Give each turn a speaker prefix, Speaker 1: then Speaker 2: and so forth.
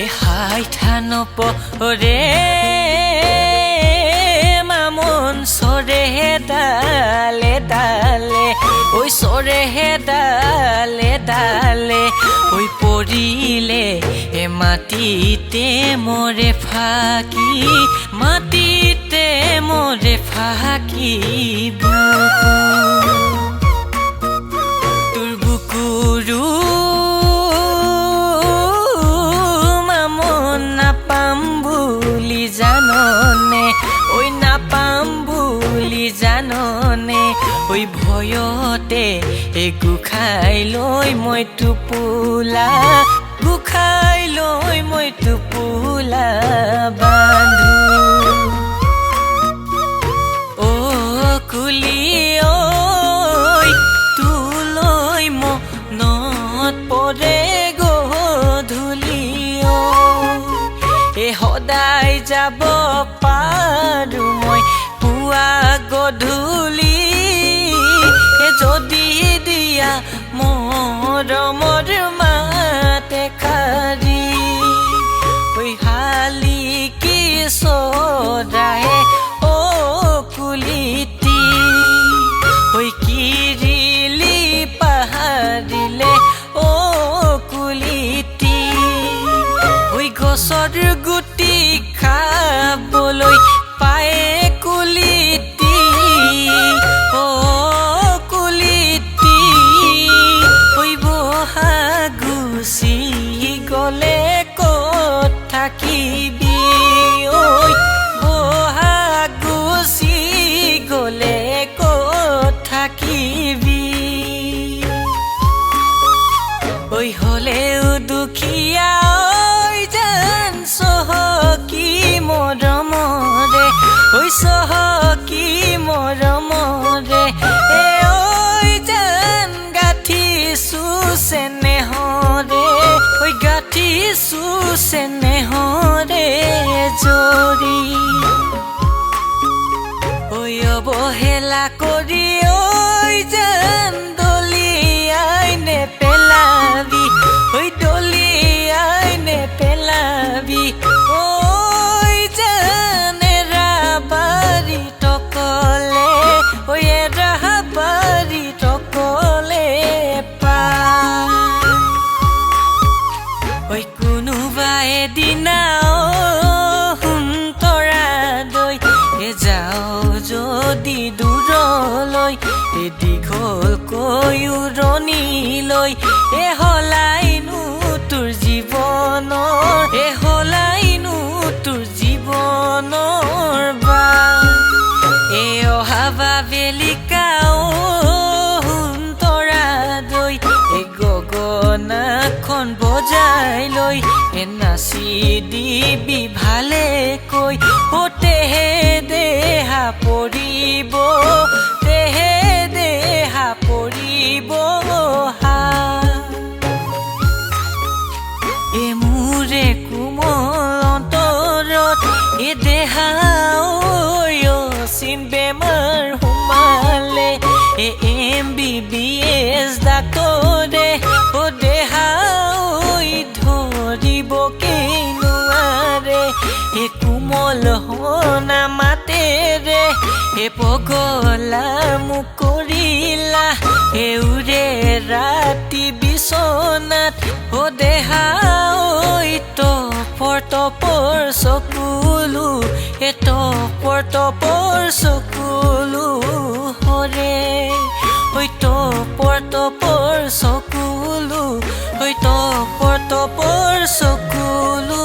Speaker 1: এ হাই থানপ রে মামন সরে ডালে ডালে ওই সরে ডালে ডালে ওই পড়িলে এ মাটিতে মরে ফাঁকি মাটিতে মরে ফাঁকি বুকু তোর বুকুরু মামন নাপাম বুলি জাননে ওই নাপাম বুলি জাননে ওই ভয়তে এ গুখাই লৈ মই টোপোলা গুখাই লৈ মই টোপোলা বান্ধো ও কুলি ঐ তুলৈ মনত পৰে গধূলি এ সদায় যাব পাৰো মই পুৱা গধূলি এ যদি দিয়া মৰমৰ মাতে কাৰি ঐ শালিকি চৰায়ে ও কুলিটি ঐ কিৰিলি পাহাৰিলে ও কুলিটি ঐ গছৰ গুটি খাবলৈ পায়ে কুলিটি ও কুলিটি ঐ বহাগুচি গলে ক'ত থাকিবি ঐ বহাগুচি গলে ক'ত থাকিবি ঐ হলেও দুখীয়া ঐ জান চহকী মৰমৰে ঐ চহকী মৰমৰে এ ঐ জান গাঁঠিছো চেনেহৰে ঐ গাঁঠিছো চেনেহৰে জৰি ঐ অৱহেলা কৰি ঐ জান দলিয়াই নেপেলাবি ঐ দলিয়াই নেপেলাবি ঐ জান এৰাবাৰী টকলে ঐ এৰাবাৰী টকলে ঐ কোনোবা এদিনা সুন্তৰা দৈ এ যাও যদি দূৰলৈ এ দীঘলকৈ উৰণিলৈ এ হলাইনো তোৰ জীৱনৰ এ হলাইনো তোৰ জীৱনৰ বা এ অহাবা বেলিকা সুন্তৰা দৈ এ গগনাখন বজাই লৈ এ নাচি দিবি ভালেকৈ ও তেহে দেহা পৰিব তেহে দেহা পৰিব এ মোৰে কোমল অন্তৰত এ দেহা অচিন বেমাৰ সোমালে এ MBBS ডাক্তৰে ও দেহা ধৰিব নোৱাৰে এ কোমল হনা মাতেৰে এ পগলা মোক কৰিলা এউৰে ৰাতি বিচনাত ও দেহা টপৰ টপৰ চকুলো এ টপৰ টপৰ চকুলো হৰে ঐ টপৰ টপৰ চকুলো ঐ টপৰ টপৰ চকুলো